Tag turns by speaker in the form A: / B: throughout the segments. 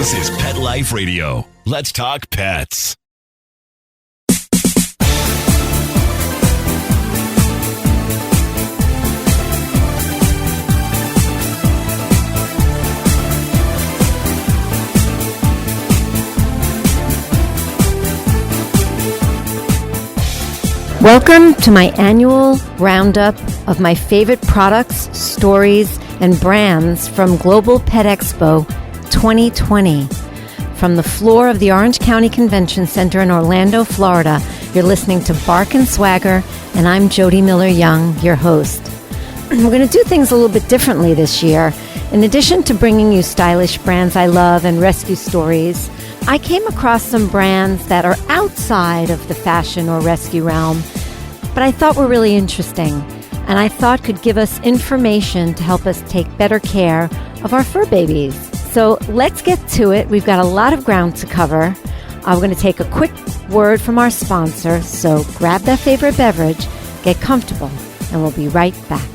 A: This is Pet Life Radio. Let's talk pets.
B: Welcome to my annual roundup of my favorite products, stories, and brands from Global Pet Expo 2020. From the floor of the Orange County Convention Center in Orlando, Florida, you're listening to Bark and Swagger, and I'm Jody Miller-Young, your host. We're going to do things a little bit differently this year. In addition to bringing you stylish brands I love and rescue stories, I came across some brands that are outside of the fashion or rescue realm, but I thought were really interesting, and I thought could give us information to help us take better care of our fur babies. So let's get to it. We've got a lot of ground to cover. I'm going to take a quick word from our sponsor, so grab that favorite beverage, get comfortable, and we'll be right back.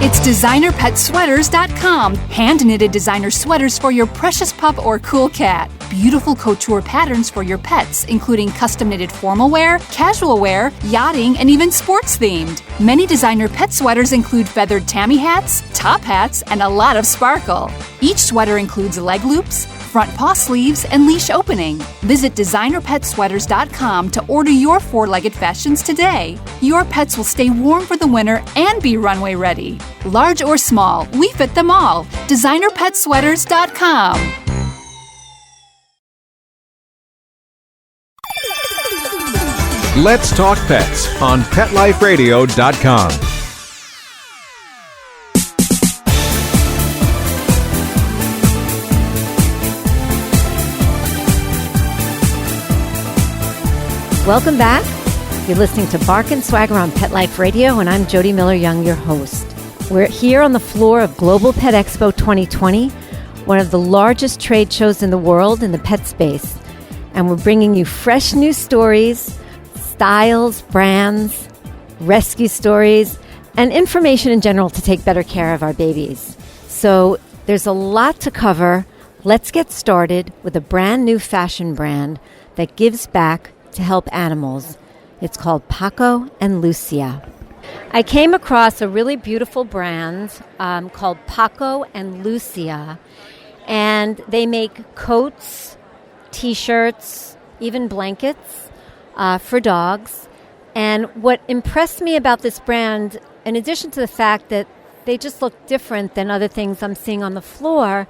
C: It's DesignerPetSweaters.com. Hand-knitted designer sweaters for your precious pup or cool cat. Beautiful couture patterns for your pets, including custom-knitted formal wear, casual wear, yachting, and even sports-themed. Many designer pet sweaters include feathered tammy hats, top hats, and a lot of sparkle. Each sweater includes leg loops, front paw sleeves, and leash opening. Visit DesignerPetSweaters.com to order your four-legged fashions today. Your pets will stay warm for the winter and be runway ready. Large or small, we fit them all. DesignerPetSweaters.com.
D: Let's Talk Pets on PetLifeRadio.com.
B: Welcome back. You're listening to Bark and Swagger on Pet Life Radio, and I'm Jody Miller-Young, your host. We're here on the floor of Global Pet Expo 2020, one of the largest trade shows in the world in the pet space. And we're bringing you fresh new stories, styles, brands, rescue stories, and information in general to take better care of our babies. So there's a lot to cover. Let's get started with a brand new fashion brand that gives back to help animals. It's called Paco and Lucia. I came across a really beautiful brand called Paco and Lucia, and they make coats, t-shirts, even blankets for dogs. And what impressed me about this brand, in addition to the fact that they just look different than other things I'm seeing on the floor,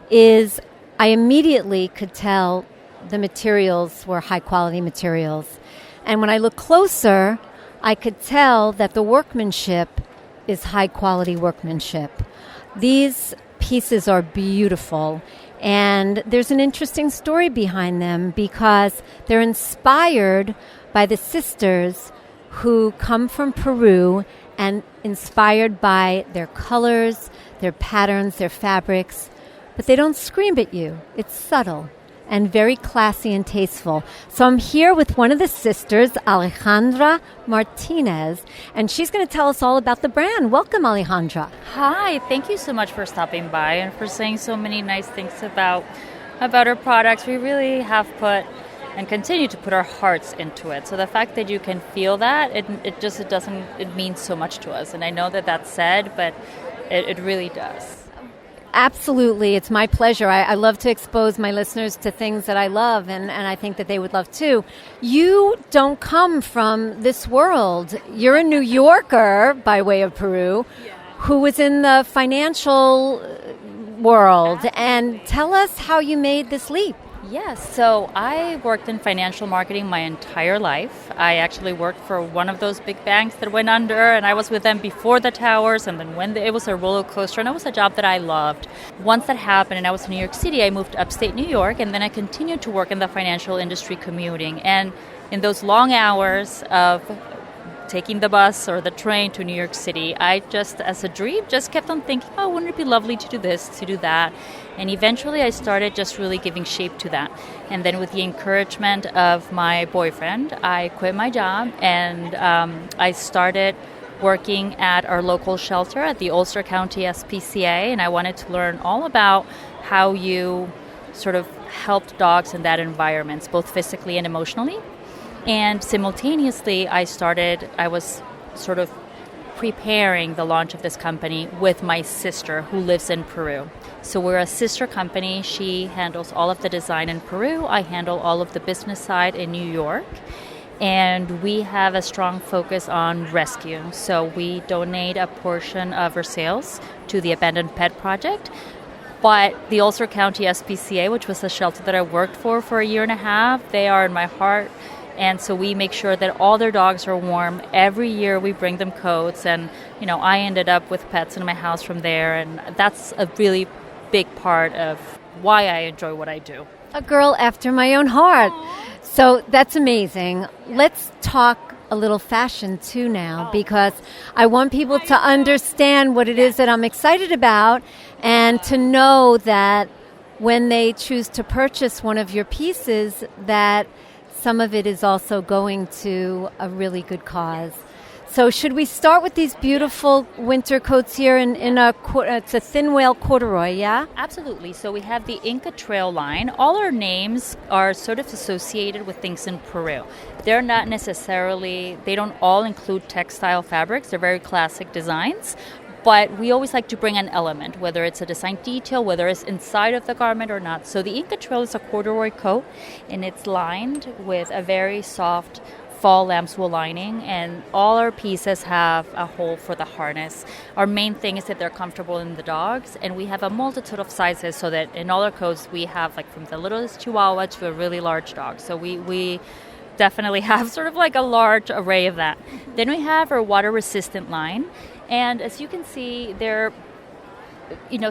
B: is I immediately could tell the materials were high-quality materials. And when I look closer, I could tell that the workmanship is high-quality workmanship. These pieces are beautiful, and there's an interesting story behind them because they're inspired by the sisters who come from Peru and inspired by their colors, their patterns, their fabrics, but they don't scream at you. It's subtle and very classy and tasteful. So I'm here with one of the sisters, Alejandra Martinez, and she's going to tell us all about the brand. Welcome, Alejandra.
E: Hi, thank you so much for stopping by and for saying so many nice things about our products. We really have put and continue to put our hearts into it. So the fact that you can feel that, it means so much to us. And I know that that's said, but it really does.
B: Absolutely. It's my pleasure. I love to expose my listeners to things that I love, and I think that they would love too. You don't come from this world. You're a New Yorker by way of Peru who was in the financial world. And tell us how you made this leap.
E: Yes, so I worked in financial marketing my entire life. I actually worked for one of those big banks that went under, and I was with them before the towers, and then when it was a roller coaster, and it was a job that I loved. Once that happened and I was in New York City, I moved to upstate New York, and then I continued to work in the financial industry commuting. And in those long hours of taking the bus or the train to New York City, I just, as a dream, just kept on thinking, oh, wouldn't it be lovely to do this, to do that? And eventually I started just really giving shape to that. And then with the encouragement of my boyfriend, I quit my job and I started working at our local shelter at the Ulster County SPCA, and I wanted to learn all about how you sort of helped dogs in that environment, both physically and emotionally. And simultaneously, I was sort of preparing the launch of this company with my sister who lives in Peru. So we're a sister company. She handles all of the design in Peru. I handle all of the business side in New York. And we have a strong focus on rescue. So we donate a portion of our sales to the Abandoned Pet Project. But the Ulster County SPCA, which was the shelter that I worked for a year and a half, they are in my heart. And so we make sure that all their dogs are warm. Every year we bring them coats. And, I ended up with pets in my house from there. And that's a really big part of why I enjoy what I do.
B: A girl after my own heart. So that's amazing. Let's talk a little fashion too now, because I want people to understand what it is that I'm excited about and to know that when they choose to purchase one of your pieces, that some of it is also going to a really good cause. So should we start with these beautiful winter coats here it's a thin whale corduroy, yeah?
E: Absolutely. So we have the Inca Trail line. All our names are sort of associated with things in Peru. They're not necessarily, they don't all include textile fabrics. They're very classic designs. But we always like to bring an element, whether it's a design detail, whether it's inside of the garment or not. So the Inca Trail is a corduroy coat, and it's lined with a very soft fall lamb's wool lining, and all our pieces have a hole for the harness. Our main thing is that they're comfortable in the dogs, and we have a multitude of sizes so that in all our coats we have like from the littlest Chihuahua to a really large dog. So we definitely have sort of like a large array of that. Then we have our water resistant line, and as you can see, they're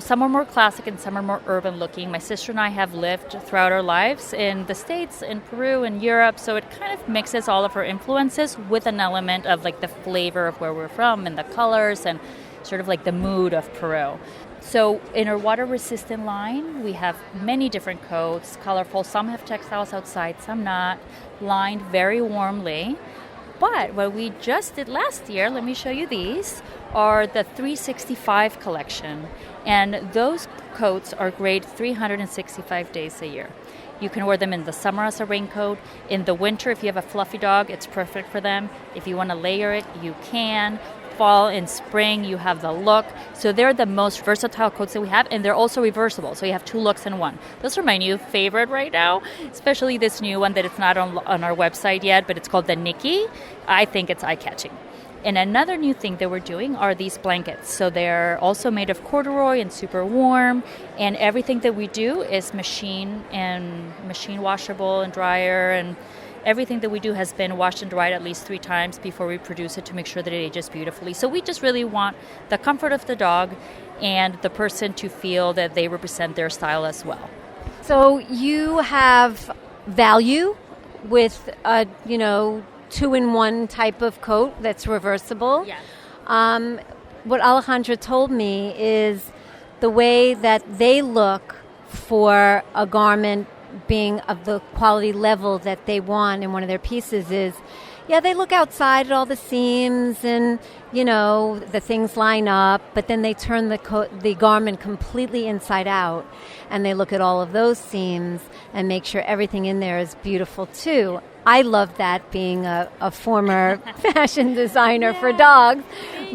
E: some are more classic and some are more urban looking. My sister and I have lived throughout our lives in the States, in Peru, and Europe, so it kind of mixes all of our influences with an element of like the flavor of where we're from and the colors and sort of like the mood of Peru. So in our water resistant line, we have many different coats, colorful. Some have textiles outside, some not, lined very warmly. But what we just did last year, let me show you these, are the 365 collection. And those coats are great 365 days a year. You can wear them in the summer as a raincoat. In the winter, if you have a fluffy dog, it's perfect for them. If you want to layer it, you can. Fall and spring, you have the look. So they're the most versatile coats that we have, and they're also reversible. So you have two looks in one. Those are my new favorite right now, especially this new one that it's not on our website yet, but it's called the Nikki. I think it's eye-catching. And another new thing that we're doing are these blankets. So they're also made of corduroy and super warm, and everything that we do is machine washable and dryer, and everything that we do has been washed and dried at least 3 times before we produce it to make sure that it ages beautifully. So we just really want the comfort of the dog and the person to feel that they represent their style as well.
B: So you have value with a, 2-in-1 type of coat that's reversible.
E: Yes.
B: What Alejandra told me is the way that they look for a garment being of the quality level that they want in one of their pieces is, they look outside at all the seams and, the things line up, but then they turn the garment completely inside out and they look at all of those seams and make sure everything in there is beautiful too. I love that, being a former fashion designer for dogs,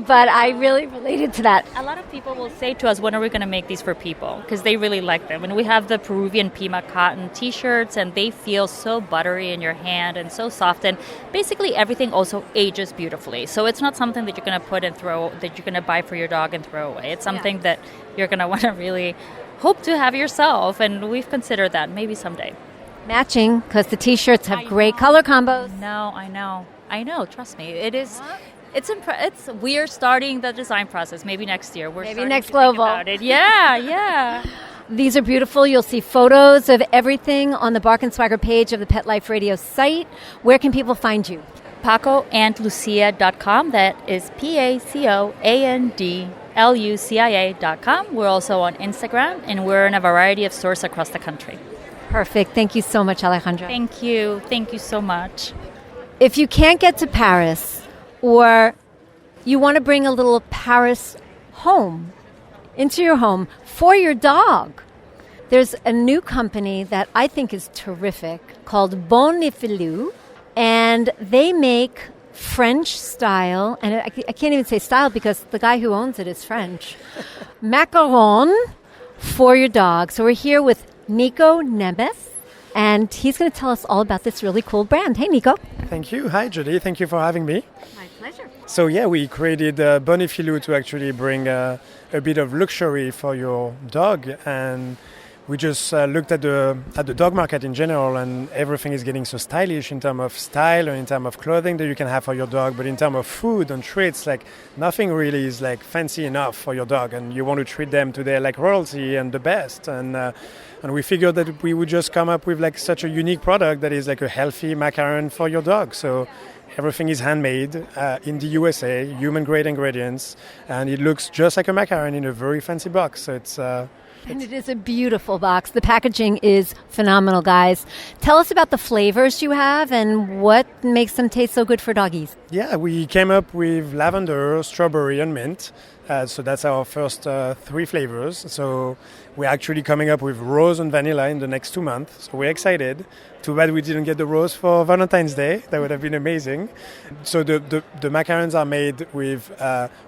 B: but I really related to that.
E: A lot of people will say to us, when are we going to make these for people? Because they really like them. And we have the Peruvian Pima cotton t-shirts, and they feel so buttery in your hand and so soft. And basically everything also ages beautifully. So it's not something that you're going to put and throw, that you're going to buy for your dog and throw away. It's something that you're going to want to really hope to have yourself. And we've considered that maybe someday.
B: Matching, because the t-shirts have great color combos.
E: No, I know. Trust me, it is. It's we are starting the design process. Maybe next year. Maybe
B: next global.
E: About it. Yeah.
B: These are beautiful. You'll see photos of everything on the Bark and Swagger page of the Pet Life Radio site. Where can people find you?
E: PacoAndLucia.com. That is PacoAndLucia.com. We're also on Instagram, and we're in a variety of stores across the country.
B: Perfect. Thank you so much, Alejandra.
E: Thank you. Thank you so much.
B: If you can't get to Paris, or you want to bring a little Paris home, into your home, for your dog, there's a new company that I think is terrific called Bon et Filou, and they make French style, and I can't even say style because the guy who owns it is French, macaron for your dog. So we're here with Nico Nemes, and he's going to tell us all about this really cool brand. Hey, Nico.
F: Thank you. Hi, Judy. Thank you for having me.
B: My pleasure.
F: So yeah, we created Bon et Filou to actually bring a bit of luxury for your dog, and we just looked at the dog market in general, and everything is getting so stylish in terms of style and in terms of clothing that you can have for your dog. But in terms of food and treats, like nothing really is like fancy enough for your dog, and you want to treat them to their like royalty and the best. And we figured that we would just come up with like such a unique product that is like a healthy macaron for your dog. So everything is handmade in the USA, human grade ingredients, and it looks just like a macaron in a very fancy box. So it's
B: and it is a beautiful box. The packaging is phenomenal, guys. Tell us about the flavors you have and what makes them taste so good for doggies.
F: Yeah, we came up with lavender, strawberry, and mint. So that's our first 3 flavors. So we're actually coming up with rose and vanilla in the next 2 months. So we're excited. Too bad we didn't get the rose for Valentine's Day. That would have been amazing. So the macarons are made with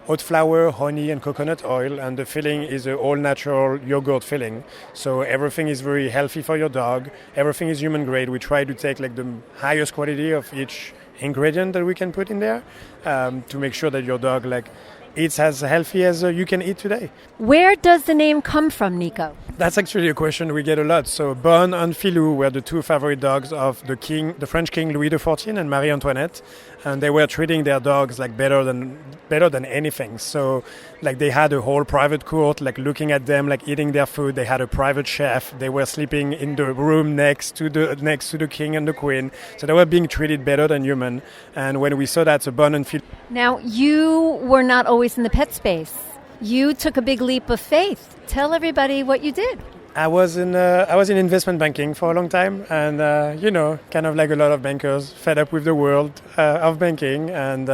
F: oat flour, honey, and coconut oil. And the filling is an all-natural yogurt filling. So everything is very healthy for your dog. Everything is human grade. We try to take like the highest quality of each ingredient that we can put in there to make sure that your dog eats as healthy as you can eat today.
B: Where does the name come from, Nico?
F: That's actually a question we get a lot. So Bon and Filou were the 2 favorite dogs of the French king Louis XIV and Marie Antoinette, and they were treating their dogs like better than anything. So like they had a whole private court, like looking at them, like eating their food. They had a private chef. They were sleeping in the room next to the king and the queen. So they were being treated better than human. And when we saw that, so Bon and Filou.
B: Now, you were not always in the pet space. You took a big leap of faith. Tell everybody what you did.
F: I was in investment banking for a long time, and kind of like a lot of bankers, fed up with the world of banking. And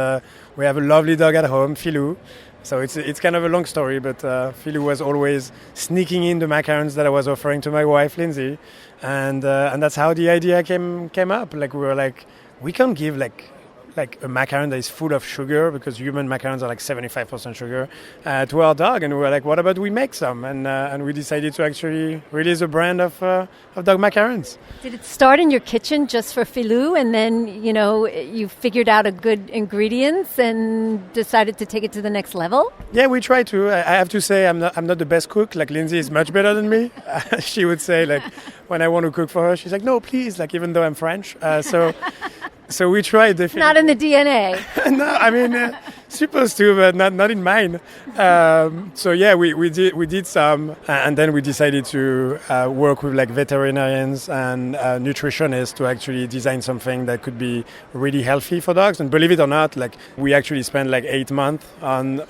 F: we have a lovely dog at home, Filou. So it's kind of a long story, but Filou was always sneaking in the macarons that I was offering to my wife, Lindsay, and that's how the idea came up. Like we were like, we can't give like a macaron that is full of sugar, because human macarons are like 75% sugar, to our dog. And we were like, what about we make some? And we decided to actually release a brand of dog macarons. Did
B: it start in your kitchen just for Filou, and then, you figured out a good ingredients and decided to take it to the next level?
F: Yeah, we try to. I have to say I'm not the best cook. Like Lindsay is much better than me. She would say, like, when I want to cook for her, she's like, no, please, like, even though I'm French. So we tried.
B: Not in the DNA.
F: No, I mean, supposed to, but not in mine. So yeah, we did some, and then we decided to work with like veterinarians and nutritionists to actually design something that could be really healthy for dogs. And believe it or not, like we actually spent like 8 months on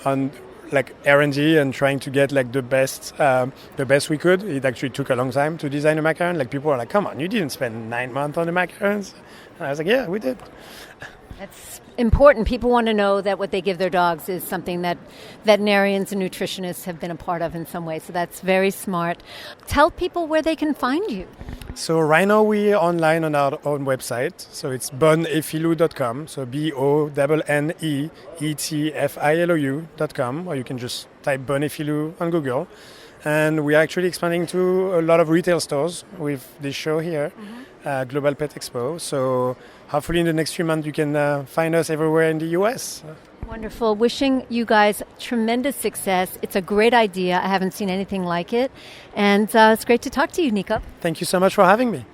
F: like R&D and trying to get like the best we could. It actually took a long time to design a macaron. Like people are like, come on, you didn't spend 9 months on the macarons. And I was like, yeah, we did.
B: That's important. People want to know that what they give their dogs is something that veterinarians and nutritionists have been a part of in some way. So that's very smart. Tell people where they can find you.
F: So right now we're online on our own website. So it's bonetfilou.com. So BONNEETFILOU.com. Or you can just type Bon et Filou on Google. And we're actually expanding to a lot of retail stores with this show here, Global Pet Expo. So hopefully in the next few months you can find us everywhere in the US.
B: Wonderful. Wishing you guys tremendous success. It's a great idea. I haven't seen anything like it. And it's great to talk to you, Nico.
F: Thank you so much for having me.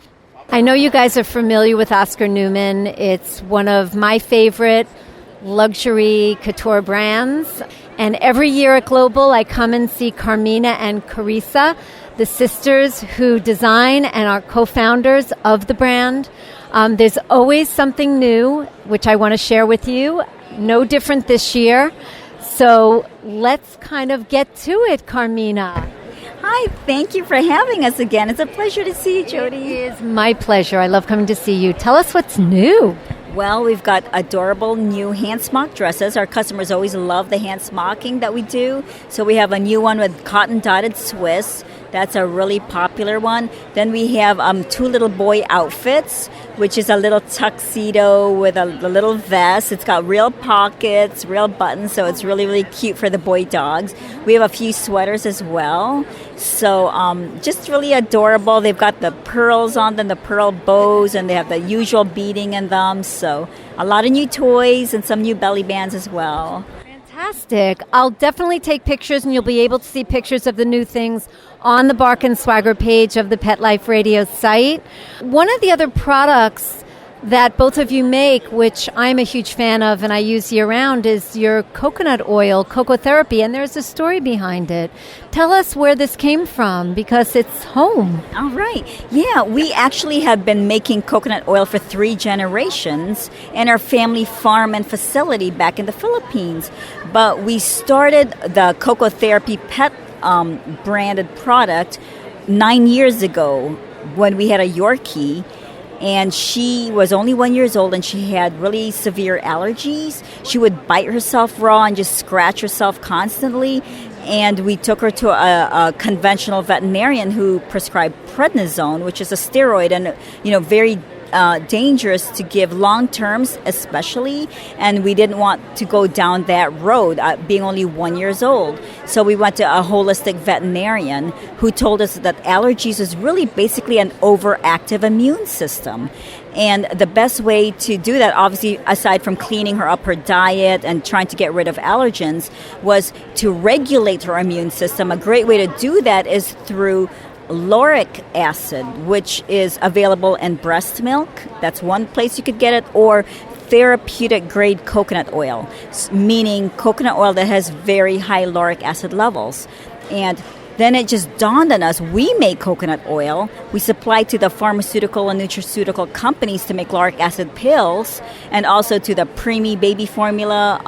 B: I know you guys are familiar with Oscar Newman. It's one of my favorite luxury couture brands. And every year at Global, I come and see Carmina and Carissa, the sisters who design and are co-founders of the brand. There's always something new, which I want to share with you. No different this year. So let's kind of get to it, Carmina.
G: Hi, thank you for having us again. It's a pleasure to see you, Jody.
B: It is my pleasure. I love coming to see you. Tell us what's new.
G: Well, we've got adorable new hand smock dresses. Our customers always love the hand smocking that we do. So we have a new one with cotton dotted Swiss. That's a really popular one. Then we have 2 little boy outfits, which is a little tuxedo with a little vest. It's got real pockets, real buttons, so it's really, really cute for the boy dogs. We have a few sweaters as well. So just really adorable. They've got the pearls on them, the pearl bows, and they have the usual beading in them. So a lot of new toys and some new belly bands as well.
B: Fantastic. I'll definitely take pictures, and you'll be able to see pictures of the new things on the Bark and Swagger page of the Pet Life Radio site. One of the other products that both of you make, which I'm a huge fan of and I use year-round, is your coconut oil, Cocotherapy, and there's a story behind it. Tell us where this came from, because it's home.
G: All right. Yeah, we actually have been making coconut oil for 3 generations in our family farm and facility back in the Philippines. But we started the Cocotherapy pet branded product 9 years ago when we had a Yorkie. And she was only 1 year old, and she had really severe allergies. She would bite herself raw and just scratch herself constantly. And we took her to a conventional veterinarian who prescribed prednisone, which is a steroid, and very dangerous to give long terms, especially. And we didn't want to go down that road, being only 1 year old. So we went to a holistic veterinarian who told us that allergies is really basically an overactive immune system. And the best way to do that, obviously, aside from cleaning her up her diet and trying to get rid of allergens, was to regulate her immune system. A great way to do that is through lauric acid, which is available in breast milk. That's one place you could get it, or therapeutic grade coconut oil, meaning coconut oil that has very high lauric acid levels. And then it just dawned on us, we make coconut oil. We supply to the pharmaceutical and nutraceutical companies to make lauric acid pills, and also to the preemie baby formula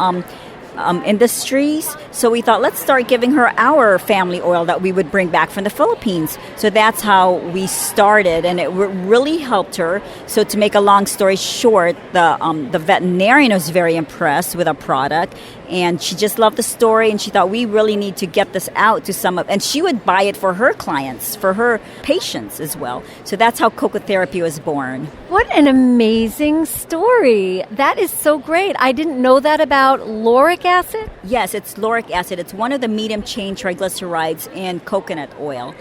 G: industries. So we thought, let's start giving her our family oil that we would bring back from the Philippines. So that's how we started, and it really helped her. So to make a long story short, the veterinarian was very impressed with our product, and she just loved the story, and she thought we really need to get this out to some of, and she would buy it for her clients, for her patients as well. So that's how Cocotherapy was born.
B: What an amazing story. That is so great. I didn't know that about lauric acid.
G: Yes, it's lauric acid. It's one of the medium chain triglycerides in coconut oil.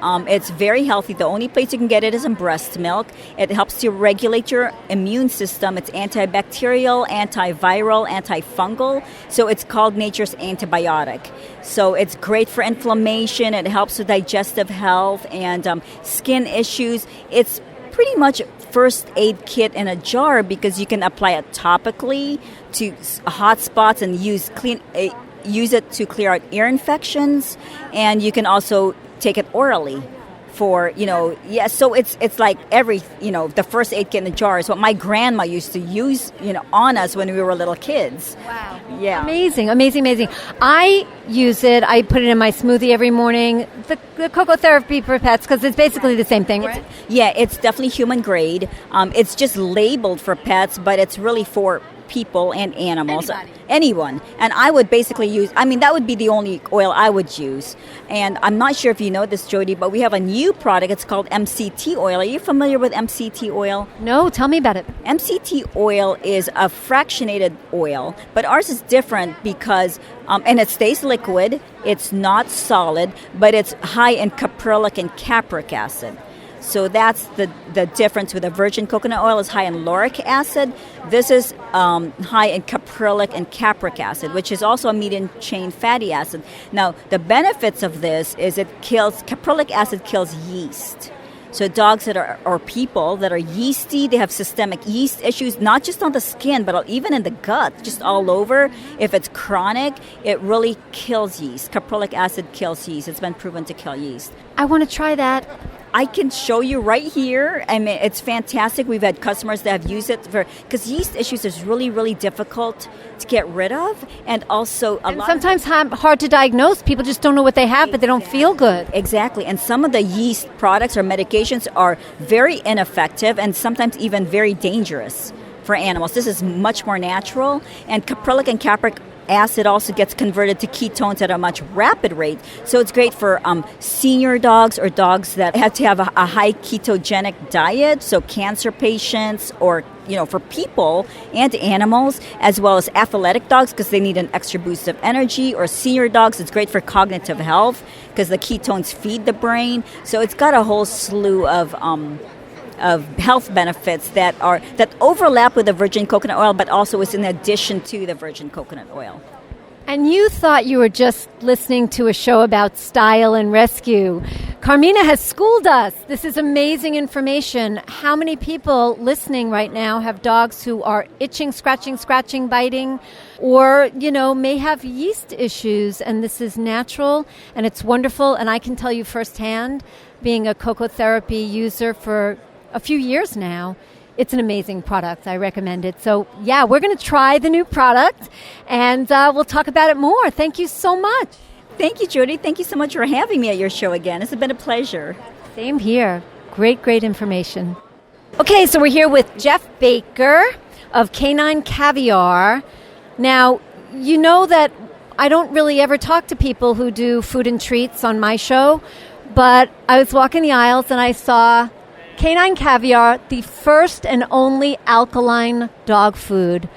G: It's very healthy. The only place you can get it is in breast milk. It helps to regulate your immune system. It's antibacterial, antiviral, antifungal. So it's called nature's antibiotic. So it's great for inflammation. It helps with digestive health and skin issues. It's pretty much first aid kit in a jar, because you can apply it topically to hot spots and use it to clear out ear infections, and you can also take it orally for, so it's like the first aid kit in a jar is what my grandma used to use, on us when we were little kids.
B: Wow.
G: Yeah.
B: Amazing. I use it. I put it in my smoothie every morning. The Cocotherapy for pets, because it's basically the same thing, right?
G: It's definitely human grade. It's just labeled for pets, but it's really for people and animals. Anyone. And I would basically that would be the only oil I would use. And I'm not sure if you know this, Jody, but we have a new product. It's called MCT oil. Are you familiar with MCT oil?
B: No, tell me about it.
G: MCT oil is a fractionated oil, but ours is different because, and it stays liquid, it's not solid, but it's high in caprylic and capric acid. So that's the difference with a virgin coconut oil is high in lauric acid. This is high in caprylic and capric acid, which is also a medium chain fatty acid. Now, the benefits of this is caprylic acid kills yeast. So dogs or people that are yeasty, they have systemic yeast issues, not just on the skin, but even in the gut, just all over. If it's chronic, it really kills yeast. Caprylic acid kills yeast. It's been proven to kill yeast.
B: I want to try that.
G: I can show you right here. I mean, it's fantastic. We've had customers that have used it because yeast issues is really, really difficult to get rid of, and also
B: sometimes hard to diagnose. People just don't know what they have, but they don't feel good.
G: Exactly, and some of the yeast products or medications are very ineffective and sometimes even very dangerous for animals. This is much more natural, and caprylic and capric acid also gets converted to ketones at a much rapid rate. So it's great for senior dogs or dogs that have to have a high ketogenic diet, so cancer patients or, for people and animals, as well as athletic dogs because they need an extra boost of energy, or senior dogs. It's great for cognitive health because the ketones feed the brain. So it's got a whole slew of health benefits that overlap with the virgin coconut oil, but also is in addition to the virgin coconut oil.
B: And you thought you were just listening to a show about style and rescue. Carmina has schooled us. This is amazing information. How many people listening right now have dogs who are itching, scratching, biting, or, may have yeast issues? And this is natural and it's wonderful. And I can tell you firsthand, being a Cocotherapy user for a few years now, it's an amazing product. I recommend it. So, we're going to try the new product, and we'll talk about it more. Thank you so much.
G: Thank you, Jody. Thank you so much for having me at your show again. It's been a pleasure.
B: Same here. Great information. Okay, so we're here with Jeff Baker of Canine Caviar. Now, you know that I don't really ever talk to people who do food and treats on my show, but I was walking the aisles and I saw Canine Caviar, the first and only alkaline dog food.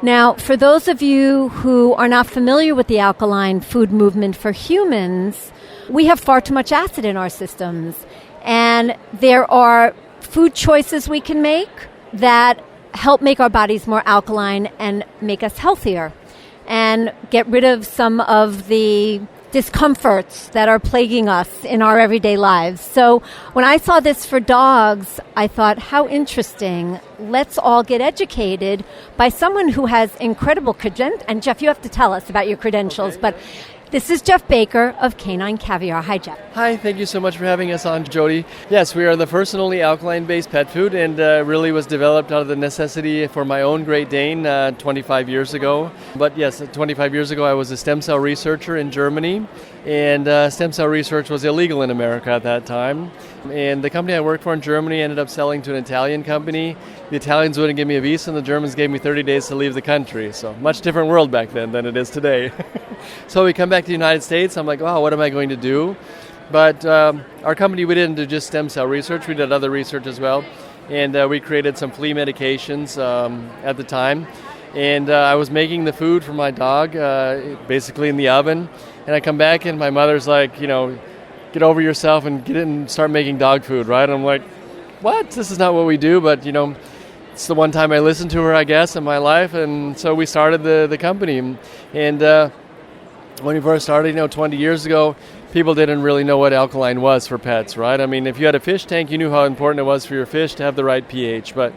B: Now, for those of you who are not familiar with the alkaline food movement for humans, we have far too much acid in our systems. And there are food choices we can make that help make our bodies more alkaline and make us healthier and get rid of some of the discomforts that are plaguing us in our everyday lives. So when I saw this for dogs, I thought, how interesting. Let's all get educated by someone who has incredible credentials. And Jeff, you have to tell us about your credentials, but this is Jeff Baker of Canine Caviar. Hi, Jeff.
H: Hi, thank you so much for having us on, Jody. Yes, we are the first and only alkaline-based pet food, and really was developed out of the necessity for my own Great Dane 25 years ago. But yes, 25 years ago I was a stem cell researcher in Germany, and stem cell research was illegal in America at that time. And the company I worked for in Germany ended up selling to an Italian company. The Italians wouldn't give me a visa, and the Germans gave me 30 days to leave the country. So much different world back then than it is today. So we come back to the United States. I'm like, wow, what am I going to do? But our company, we didn't do just stem cell research. We did other research as well. And we created some flea medications at the time. And I was making the food for my dog, basically in the oven. And I come back and my mother's like, get over yourself and get in and start making dog food, right? And I'm like, what? This is not what we do. But, it's the one time I listened to her, I guess, in my life. And so we started the company. And when we first started, 20 years ago, people didn't really know what alkaline was for pets, right? I mean, if you had a fish tank, you knew how important it was for your fish to have the right pH. But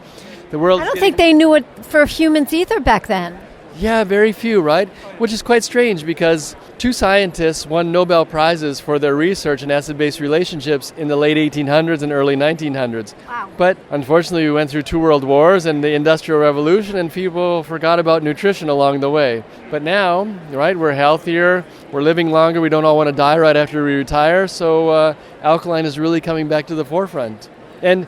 H: the world...
B: I don't think they knew it for humans either back then.
H: Yeah, very few, right? Which is quite strange because two scientists won Nobel Prizes for their research in acid-base relationships in the late 1800s and early 1900s.
B: Wow.
H: But unfortunately, we went through 2 world wars and the Industrial Revolution, and people forgot about nutrition along the way. But now, right, we're healthier, we're living longer, we don't all want to die right after we retire, so alkaline is really coming back to the forefront. And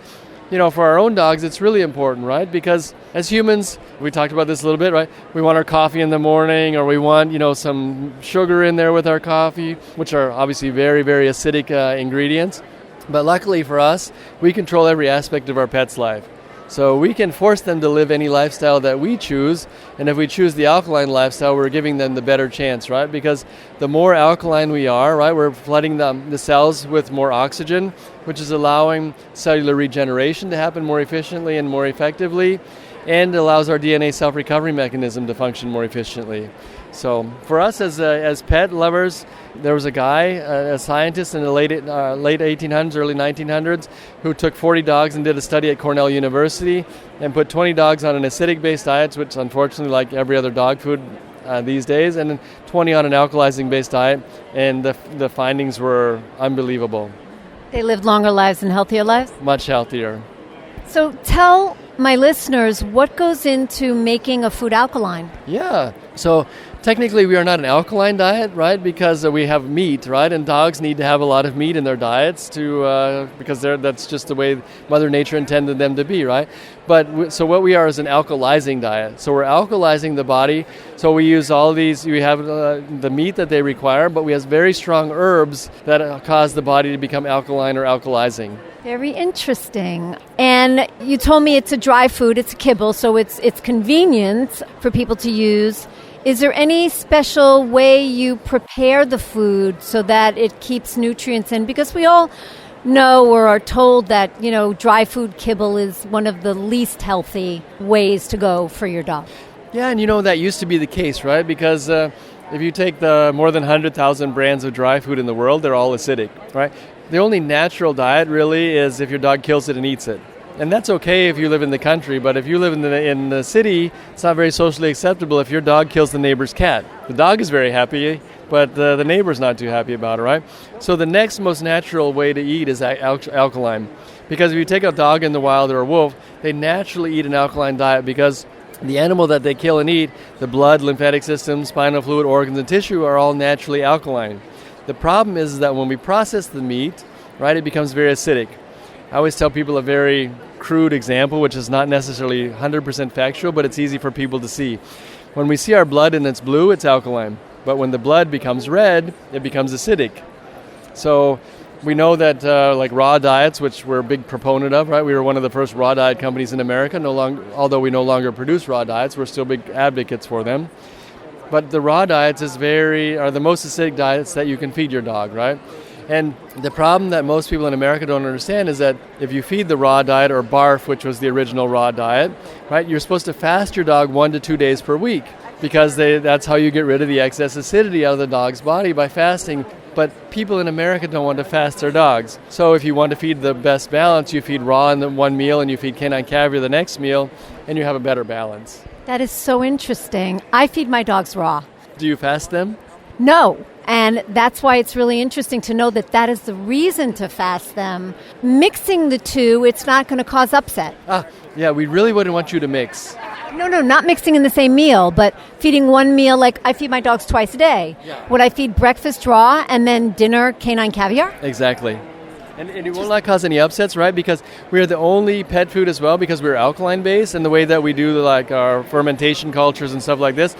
H: for our own dogs, it's really important, right? Because as humans, we talked about this a little bit, right? We want our coffee in the morning, or we want, some sugar in there with our coffee, which are obviously very, very acidic ingredients. But luckily for us, we control every aspect of our pet's life. So we can force them to live any lifestyle that we choose, and if we choose the alkaline lifestyle, we're giving them the better chance, right? Because the more alkaline we are, right, we're flooding the cells with more oxygen, which is allowing cellular regeneration to happen more efficiently and more effectively, and allows our DNA self-recovery mechanism to function more efficiently. So for us as pet lovers, there was a guy, a scientist in the late 1800s, early 1900s, who took 40 dogs and did a study at Cornell University and put 20 dogs on an acidic-based diet, which unfortunately like every other dog food these days, and then 20 on an alkalizing-based diet, and the findings were unbelievable.
B: They lived longer lives and healthier lives?
H: Much healthier.
B: So tell my listeners what goes into making a food alkaline.
H: Yeah. So technically we are not an alkaline diet, right? Because we have meat, right? And dogs need to have a lot of meat in their diets because that's just the way Mother Nature intended them to be, right? So what we are is an alkalizing diet. So we're alkalizing the body. So we use all these, we have the meat that they require, but we have very strong herbs that cause the body to become alkaline or alkalizing.
B: Very interesting. And you told me it's a dry food, it's a kibble, so it's convenient for people to use. Is there any special way you prepare the food so that it keeps nutrients in? Because we all know or are told that, dry food kibble is one of the least healthy ways to go for your dog.
H: Yeah, and that used to be the case, right? Because if you take the more than 100,000 brands of dry food in the world, they're all acidic, right? The only natural diet really is if your dog kills it and eats it. And that's okay if you live in the country, but if you live in the city, it's not very socially acceptable if your dog kills the neighbor's cat. The dog is very happy, but the neighbor's not too happy about it, right? So the next most natural way to eat is alkaline. Because if you take a dog in the wild or a wolf, they naturally eat an alkaline diet because the animal that they kill and eat, the blood, lymphatic system, spinal fluid, organs, and tissue are all naturally alkaline. The problem is that when we process the meat, right, it becomes very acidic. I always tell people a very crude example, which is not necessarily 100% factual, but it's easy for people to see. When we see our blood and it's blue, it's alkaline. But when the blood becomes red, it becomes acidic. So we know that like raw diets, which we're a big proponent of, right? We were one of the first raw diet companies in America. Although we no longer produce raw diets, we're still big advocates for them. But the raw diets are the most acidic diets that you can feed your dog, right? And the problem that most people in America don't understand is that if you feed the raw diet or BARF, which was the original raw diet, right, you're supposed to fast your dog 1 to 2 days per week because that's how you get rid of the excess acidity out of the dog's body by fasting. But people in America don't want to fast their dogs. So if you want to feed the best balance, you feed raw in the one meal and you feed canine caviar the next meal, and you have a better balance.
B: That is so interesting. I feed my dogs raw.
H: Do you fast them?
B: No. And that's why it's really interesting to know that is the reason to fast them. Mixing the two, it's not going to cause upset.
H: Yeah, we really wouldn't want you to mix.
B: No, not mixing in the same meal, but feeding one meal, like I feed my dogs twice a day.
H: Yeah.
B: Would I feed breakfast raw and then dinner canine caviar?
H: Exactly. And it will not cause any upsets, right? Because we are the only pet food as well, because we're alkaline based, and the way that we do like our fermentation cultures and stuff like this,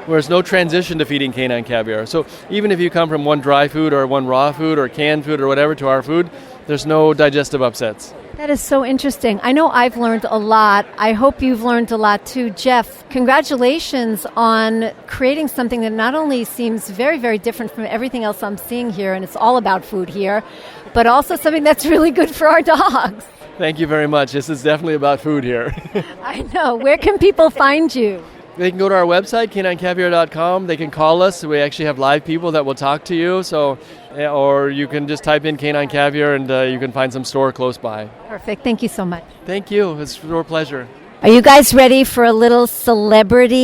H: there's no transition to feeding canine caviar. So even if you come from one dry food or one raw food or canned food or whatever to our food, there's no digestive upsets.
B: That is so interesting. I know I've learned a lot. I hope you've learned a lot too. Jeff, congratulations on creating something that not only seems very, very different from everything else I'm seeing here, and it's all about food here, but also something that's really good for our dogs.
H: Thank you very much. This is definitely about food here.
B: I know. Where can people find you?
H: They can go to our website, caninecaviar.com. They can call us. We actually have live people that will talk to you. Or you can just type in canine caviar and you can find some store close by.
B: Perfect. Thank you so much.
H: Thank you. It's your pleasure.
B: Are you guys ready for a little celebrity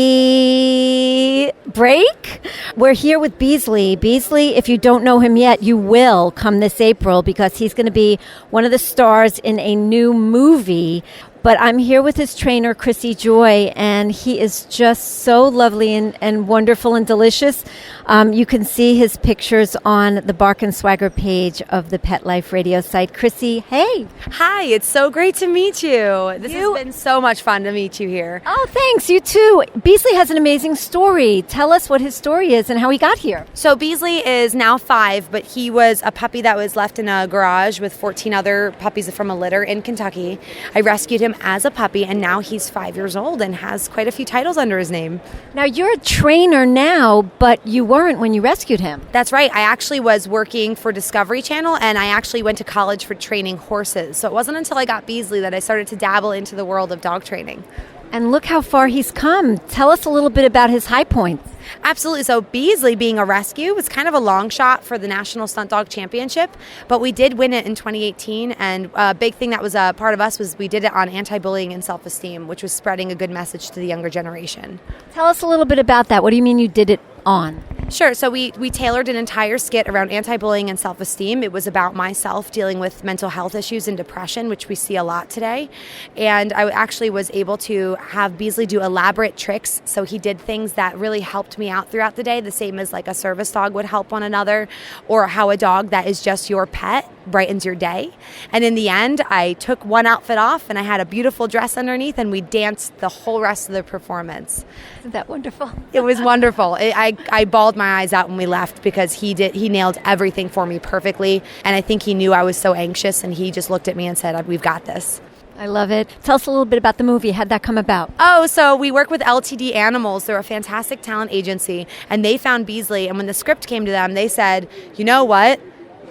B: break? We're here with Beasley. Beasley, if you don't know him yet, you will come this April because he's going to be one of the stars in a new movie. But I'm here with his trainer, Chrissy Joy, and he is just so lovely and wonderful and delicious. You can see his pictures on the Bark and Swagger page of the Pet Life Radio site. Chrissy, hey.
I: Hi, it's so great to meet you. This has been so much fun to meet you here.
B: Oh, thanks. You too. Beasley has an amazing story. Tell us what his story is and how he got here.
I: So Beasley is now 5, but he was a puppy that was left in a garage with 14 other puppies from a litter in Kentucky. I rescued him as a puppy, and now he's 5 years old and has quite a few titles under his name.
B: Now, you're a trainer now, but you weren't when you rescued him.
I: That's right. I actually was working for Discovery Channel, and I actually went to college for training horses. So it wasn't until I got Beasley that I started to dabble into the world of dog training.
B: And look how far he's come. Tell us a little bit about his high points.
I: Absolutely. So Beasley being a rescue was kind of a long shot for the National Stunt Dog Championship, but we did win it in 2018. And a big thing that was a part of us was we did it on anti-bullying and self-esteem, which was spreading a good message to the younger generation.
B: Tell us a little bit about that. What do you mean you did it on?
I: Sure. So we tailored an entire skit around anti-bullying and self-esteem. It was about myself dealing with mental health issues and depression, which we see a lot today. And I actually was able to have Beasley do elaborate tricks. So he did things that really helped me out throughout the day, the same as like a service dog would help one another, or how a dog that is just your pet brightens your day. And in the end, I took one outfit off and I had a beautiful dress underneath, and we danced the whole rest of the performance.
B: Isn't that wonderful?
I: It was wonderful. I bawled my eyes out when we left because he nailed everything for me perfectly. And I think he knew I was so anxious, and he just looked at me and said, "We've got this."
B: I love it. Tell us a little bit about the movie. How'd that come about?
I: Oh, so we work with LTD Animals. They're a fantastic talent agency, and they found Beasley. And when the script came to them, they said, "You know what?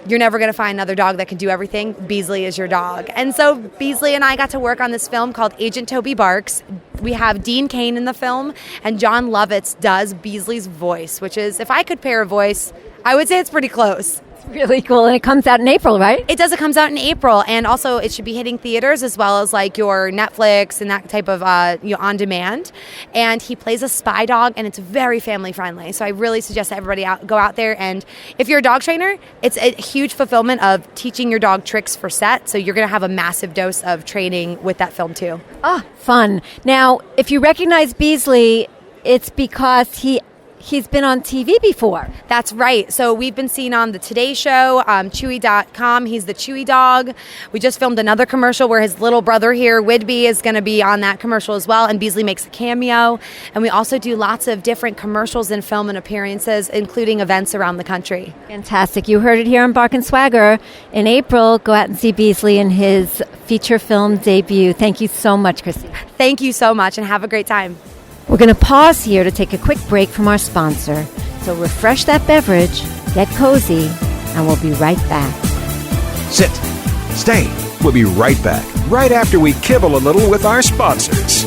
I: You're never going to find another dog that can do everything. Beasley is your dog." And so Beasley and I got to work on this film called Agent Toby Barks. We have Dean Cain in the film, and John Lovitz does Beasley's voice, which is, if I could pair a voice, I would say it's pretty close.
B: Really cool. And it comes out in April, right?
I: It does. It comes out in April, and also it should be hitting theaters as well as like your Netflix and that type of on demand. And he plays a spy dog, and it's very family friendly. So I really suggest that everybody go out there, and if you're a dog trainer, it's a huge fulfillment of teaching your dog tricks for set. So you're going to have a massive dose of training with that film too.
B: Ah, fun. Now, if you recognize Beasley, it's because he's been on TV before.
I: That's right. So we've been seen on the Today Show, Chewy.com. He's the Chewy dog. We just filmed another commercial where his little brother here, Whidbey, is going to be on that commercial as well. And Beasley makes a cameo. And we also do lots of different commercials and film and appearances, including events around the country.
B: Fantastic. You heard it here on Bark and Swagger. In April, go out and see Beasley in his feature film debut. Thank you so much, Christy.
I: Thank you so much, and have a great time.
B: We're going to pause here to take a quick break from our sponsor. So refresh that beverage, get cozy, and we'll be right back.
D: Sit. Stay. We'll be right back, right after we kibble a little with our sponsors.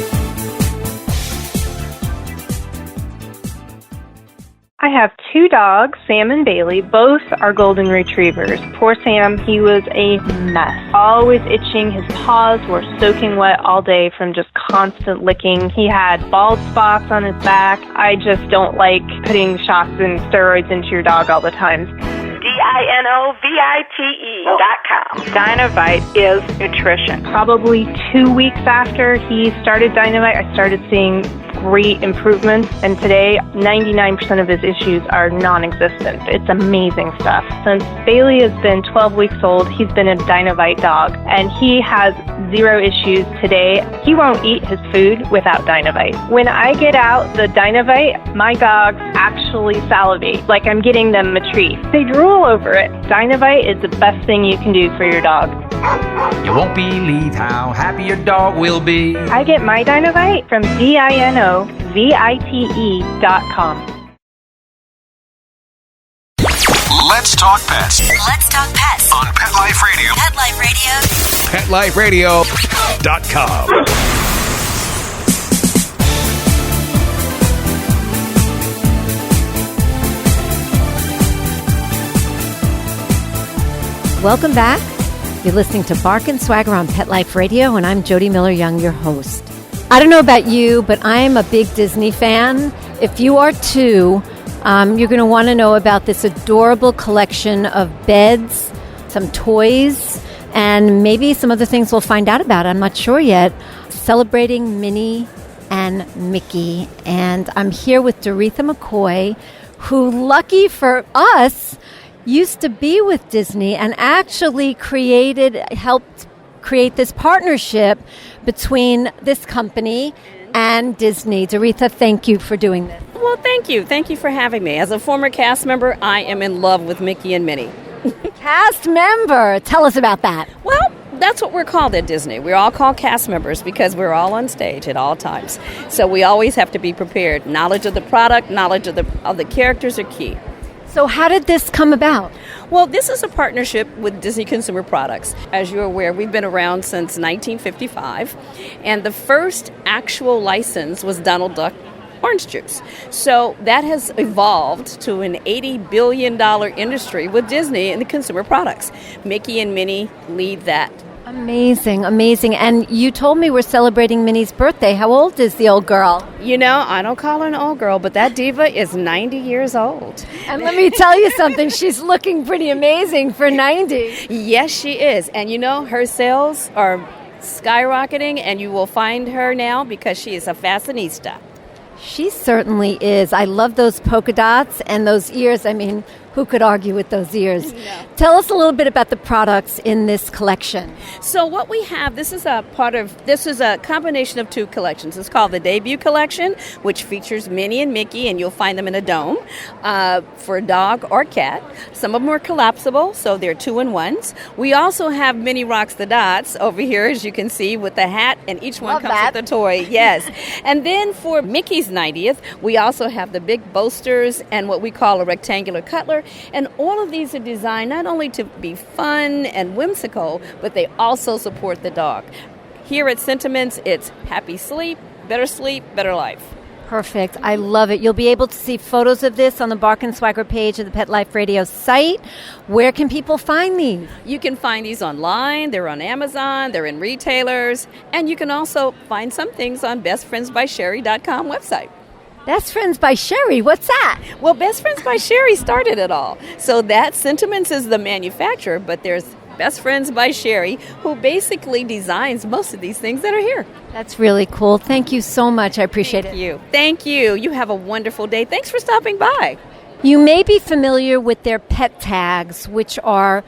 J: I have two dogs, Sam and Bailey. Both are golden retrievers. Poor Sam, he was a mess. Always itching. His paws were soaking wet all day from just constant licking. He had bald spots on his back. I just don't like putting shots and steroids into your dog all the time. DINOVITE.com. Dinovite is nutrition. Probably 2 weeks after he started Dinovite, I started seeing great improvements, and today 99% of his issues are non-existent. It's amazing stuff. Since Bailey has been 12 weeks old, he's been a Dinovite dog, and he has 0 issues today. He won't eat his food without Dinovite. When I get out the Dinovite, my dogs actually salivate, like I'm getting them a treat. They drool over it. Dinovite is the best thing you can do for your dog.
K: You won't believe how happy your dog will be.
J: I get my Dinovite from DINOVITE.com.
A: Let's talk pets.
L: Let's talk pets
A: On Pet Life Radio.
L: Pet Life Radio.
A: PetLifeRadio.com.
B: Welcome back. You're listening to Bark and Swagger on Pet Life Radio, and I'm Jody Miller-Young, your host. I don't know about you, but I am a big Disney fan. If you are too, you're going to want to know about this adorable collection of beds, some toys, and maybe some other things we'll find out about. I'm not sure yet. Celebrating Minnie and Mickey. And I'm here with Doretha McCoy, who, lucky for us, used to be with Disney and actually helped create this partnership between this company and Disney. Doretha, thank you for doing this.
M: Well, thank you. Thank you for having me. As a former cast member, I am in love with Mickey and Minnie.
B: Cast member. Tell us about that.
M: Well, that's what we're called at Disney. We're all called cast members because we're all on stage at all times. So we always have to be prepared. Knowledge of the product, knowledge of the characters are key.
B: So how did this come about?
M: Well, this is a partnership with Disney Consumer Products. As you're aware, we've been around since 1955, and the first actual license was Donald Duck orange juice. So that has evolved to an $80 billion industry with Disney and the consumer products. Mickey and Minnie lead that
B: Amazing, amazing. And you told me we're celebrating Minnie's birthday. How old is the old girl?
M: You know, I don't call her an old girl, but that diva is 90 years old.
B: And let me tell you something, she's looking pretty amazing for 90.
M: Yes, she is. And you know, her sales are skyrocketing, and you will find her now because she is a fashionista.
B: She certainly is. I love those polka dots and those ears. I mean, who could argue with those ears?
M: No.
B: Tell us a little bit about the products in this collection.
M: So what we have, this is a combination of two collections. It's called the Debut Collection, which features Minnie and Mickey, and you'll find them in a dome for a dog or cat. Some of them are collapsible, so they're 2-in-1s. We also have Minnie Rocks the Dots over here, as you can see, with the hat, and each one comes with a toy. Yes. And then for Mickey's 90th, we also have the big boasters and what we call a rectangular cutler. And all of these are designed not only to be fun and whimsical, but they also support the dog. Here at Sentiments, it's happy sleep, better life.
B: Perfect. I love it. You'll be able to see photos of this on the Bark and Swagger page of the Pet Life Radio site. Where can people find these?
M: You can find these online. They're on Amazon. They're in retailers. And you can also find some things on bestfriendsbysherry.com website.
B: Best Friends by Sherry, what's that?
M: Well, Best Friends by Sherry started it all. So that Sentiments is the manufacturer, but there's Best Friends by Sherry, who basically designs most of these things that are here.
B: That's really cool. Thank you so much. I appreciate it.
M: Thank you. You have a wonderful day. Thanks for stopping by.
B: You may be familiar with their pet tags, which are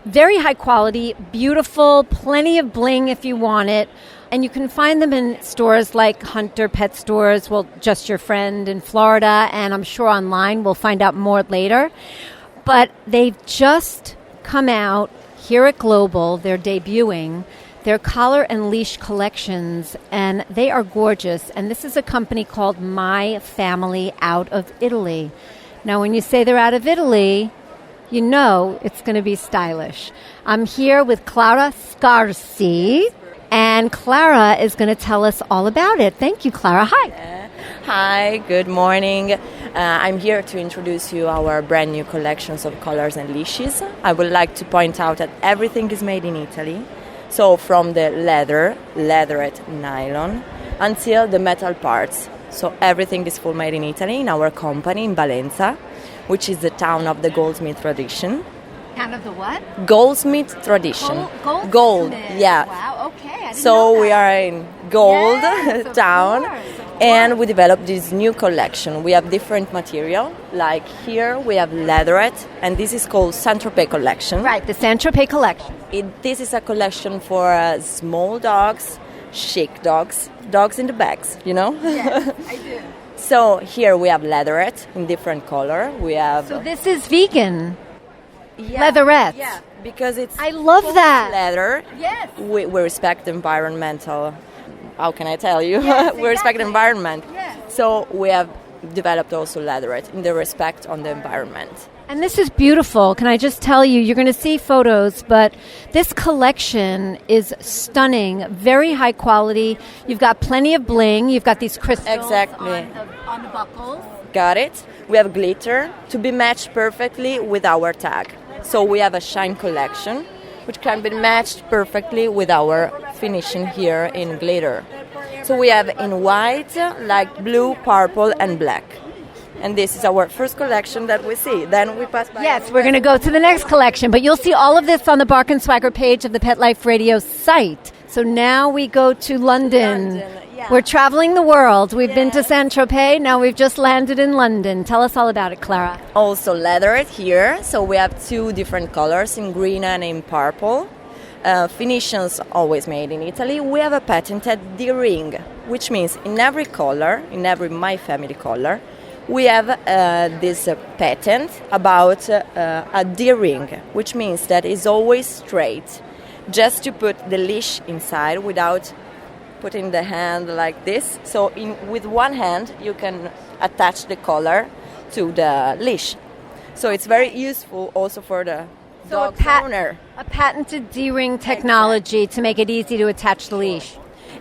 B: very high quality, beautiful, plenty of bling if you want it. And you can find them in stores like Hunter Pet Stores, well, Just Your Friend in Florida, and I'm sure online. We'll find out more later. But they've just come out here at Global. They're debuting their collar and leash collections, and they are gorgeous. And this is a company called My Family out of Italy. Now, when you say they're out of Italy, you know it's going to be stylish. I'm here with Clara Scarsi. And Clara is going to tell us all about it. Thank you, Clara. Hi.
N: Hi, good morning. I'm here to introduce you our brand new collections of collars and leashes. I would like to point out that everything is made in Italy. So from the leatherette, nylon, until the metal parts. So everything is full made in Italy in our company in Valenza, which is the town of the goldsmith tradition.
B: Kind of the what?
N: Goldsmith tradition.
B: Gold,
N: yeah.
B: Wow, okay.
N: So we are in gold town,
B: of course.
N: And we developed this new collection. We have different material, like here we have leatherette, and this is called Saint-Tropez collection.
B: Right, the Saint-Tropez collection.
N: This is a collection for small dogs, chic dogs, dogs in the bags, you know?
B: Yes, I do.
N: So here we have leatherette in different color. We have.
B: So this is vegan.
N: Yeah,
B: leatherette.
N: Yeah, because it's.
B: I love that.
N: Leather.
B: Yes.
N: We respect environmental. How can I tell you?
B: Yes,
N: we respect the environment.
B: Yes.
N: So we have developed also leatherette in the respect on the environment.
B: And this is beautiful. Can I just tell you, you're going to see photos, but this collection is stunning, very high quality. You've got plenty of bling. You've got these crystals on the buckles.
N: Got it. We have glitter to be matched perfectly with our tag. So we have a shine collection, which can be matched perfectly with our finishing here in glitter. So we have in white, like blue, purple, and black. And this is our first collection that we see. Then we pass by.
B: Yes, we're going to go to the next collection, but you'll see all of this on the Bark and Swagger page of the Pet Life Radio site. So now we go to London.
N: Yeah.
B: We're traveling the world. We've been to Saint-Tropez. Now we've just landed in London. Tell us all about it, Clara.
N: Also leatherette here. So we have two different colors, in green and in purple. Phoenicians always made in Italy. We have a patented D-ring, which means in every color, in every My Family color, we have this patent about a D-ring, which means that it's always straight. Just to put the leash inside without putting the hand like this. So with one hand you can attach the collar to the leash. So it's very useful also for the dog owner.
B: A patented D-ring technology to make it easy to attach the leash.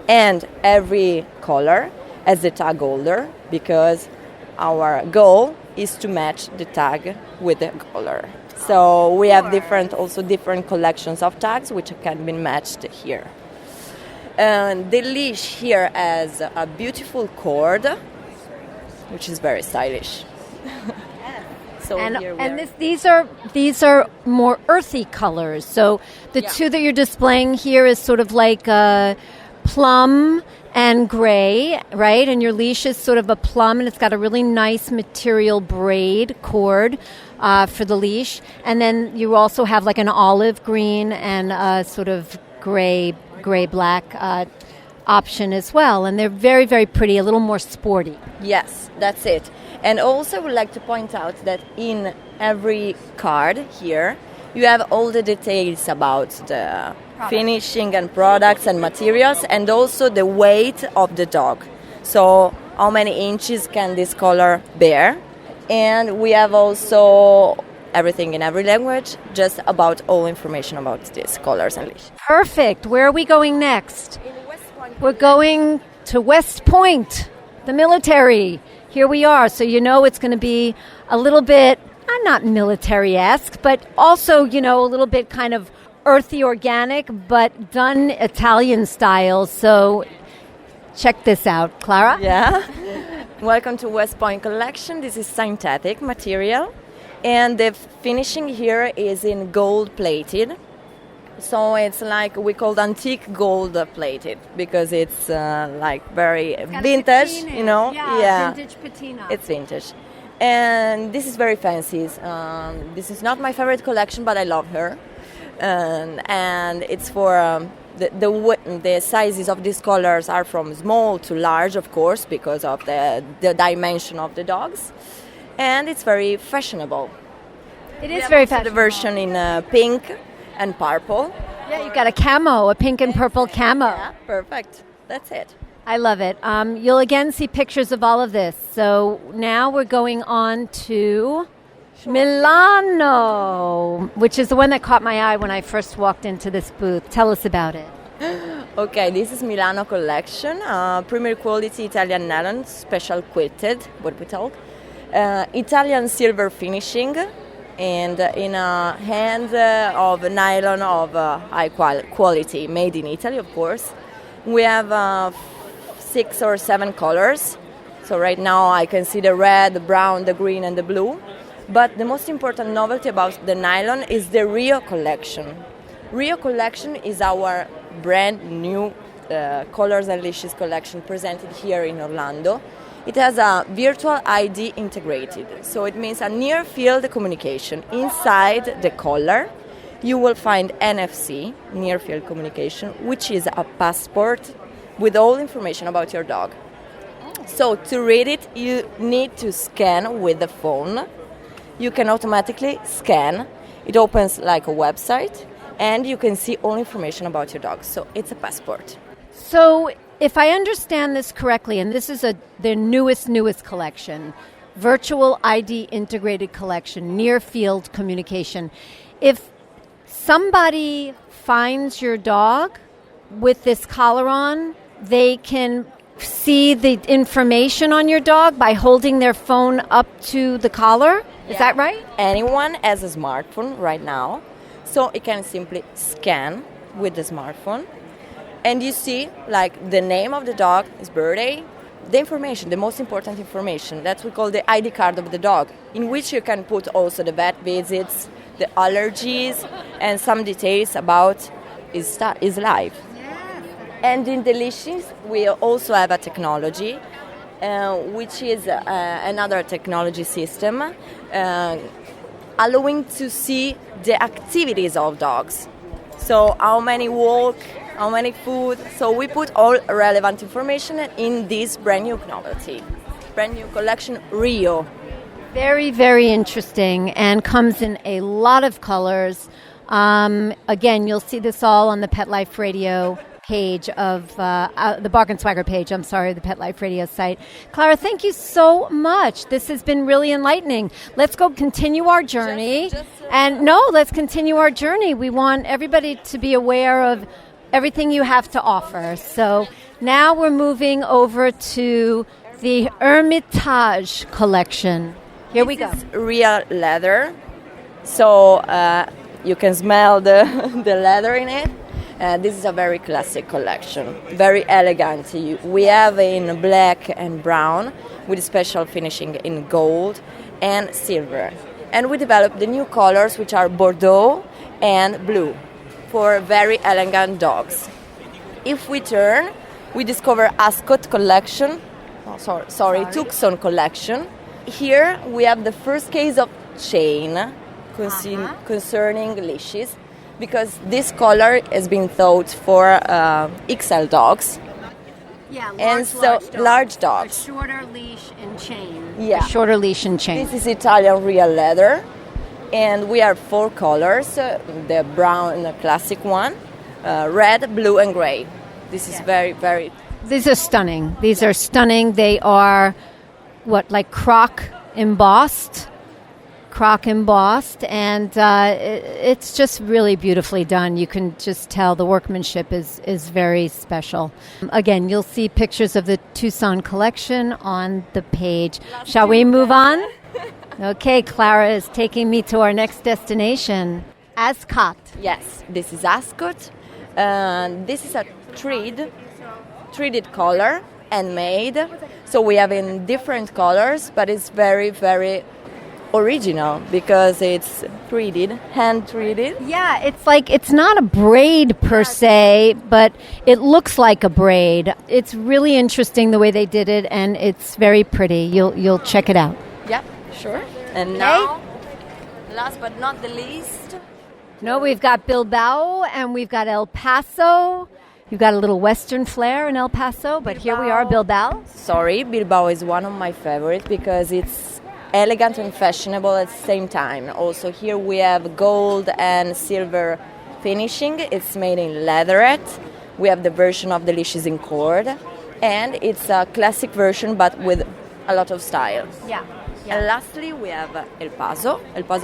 N: And every collar has the tag holder, because our goal is to match the tag with the collar. So we have different collections of tags which can be matched here. And the leash here has a beautiful cord, which is very stylish. So
B: these are more earthy colors. So the two that you're displaying here is sort of like plum and gray, right? And your leash is sort of a plum, and it's got a really nice material braid cord for the leash. And then you also have like an olive green and a sort of gray-black option as well. And they're very, very pretty, a little more sporty.
N: Yes, that's it. And also I would like to point out that in every card here, you have all the details about the finishing and products and materials, and also the weight of the dog. So how many inches can this collar bear? And we have also everything in every language, just about all information about these collars and leash.
B: Perfect. Where are we going next? We're going to West Point, the military. Here we are. So you know it's going to be a little bit, not military-esque, but also, a little bit kind of earthy, organic, but done Italian style. So check this out. Clara?
N: Yeah. Welcome to West Point Collection. This is synthetic material. And the finishing here is in gold-plated. So it's like we call antique gold-plated because it's very vintage,
B: Yeah, vintage patina.
N: It's vintage. And this is very fancy. This is not my favorite collection, but I love her. And it's for the sizes of these collars are from small to large, of course, because of the dimension of the dogs. And it's very fashionable.
B: It is very fashionable.
N: The version in pink and purple.
B: Yeah, you got a pink and purple camo.
N: Yeah, perfect. That's it.
B: I love it. You'll again see pictures of all of this. So now we're going on to Milano, which is the one that caught my eye when I first walked into this booth. Tell us about it.
N: Okay, this is Milano collection, premier quality Italian nylon, special quilted, what we talk. Italian silver finishing, and in a hand of nylon of high quality, made in Italy, of course. We have 6 or 7 colors. So right now I can see the red, the brown, the green, and the blue. But the most important novelty about the nylon is the Rio collection. Rio collection is our brand new Collars and Leashes collection presented here in Orlando. It has a virtual ID integrated, so it means a near-field communication. Inside the collar, you will find NFC, near-field communication, which is a passport with all information about your dog. So to read it, you need to scan with the phone. You can automatically scan. It opens like a website, and you can see all information about your dog. So it's a passport.
B: So if I understand this correctly, and this is their newest collection, virtual ID integrated collection, near field communication. If somebody finds your dog with this collar on, they can see the information on your dog by holding their phone up to the collar? Is that right?
N: Anyone has a smartphone right now, so it can simply scan with the smartphone. And you see, like, the name of the dog, his birthday, the information, the most important information. That's what we call the ID card of the dog, in which you can put also the vet visits, the allergies, and some details about his life. And in the leashes, we also have a technology, which is another technology system, allowing to see the activities of dogs. So how many walk, how many food. So we put all relevant information in this brand new novelty, brand new collection, Rio.
B: Very, very interesting, and comes in a lot of colors. Again, you'll see this all on the Pet Life Radio page of the Bark and Swagger page, the Pet Life Radio site. Clara, thank you so much. This has been really enlightening. Let's go continue our journey. Let's continue our journey. We want everybody to be aware of everything you have to offer. So now we're moving over to the Hermitage collection. Here we go.
N: This is real leather, So you can smell the leather in it. This is a very classic collection, very elegant. We have in black and brown with special finishing in gold and silver. And we developed the new colors, which are Bordeaux and blue, for very elegant dogs. If we turn, we discover Ascot collection, Tucson collection. Here we have the first case of chain concerning leashes, because this color has been thought for XL dogs.
B: Yeah,
N: large dogs.
B: A shorter leash and chain.
N: Yeah.
B: A shorter leash and chain.
N: This is Italian real leather. And we have 4 colors, the brown, the classic one, red, blue, and gray. This is very, very...
B: These are stunning. They are, like croc embossed, and it's just really beautifully done. You can just tell the workmanship is very special. Again, you'll see pictures of the Tucson collection on the page. Shall we move on? Okay, Clara is taking me to our next destination, Ascot.
N: Yes, this is Ascot. This is a treated collar, handmade. So we have in different colors, but it's very, very original because it's hand treated.
B: Yeah, it's not a braid per se, but it looks like a braid. It's really interesting the way they did it, and it's very pretty. You'll check it out.
N: Yeah, sure. And now, last but not the least,
B: we've got Bilbao and we've got El Paso. You've got a little Western flair in El Paso, but here we are, Bilbao.
N: Bilbao is one of my favorites because it's elegant and fashionable at the same time. Also, here we have gold and silver finishing. It's made in leatherette. We have the version of the leashes in cord, and it's a classic version but with a lot of style.
B: Yeah.
N: And lastly, we have El Paso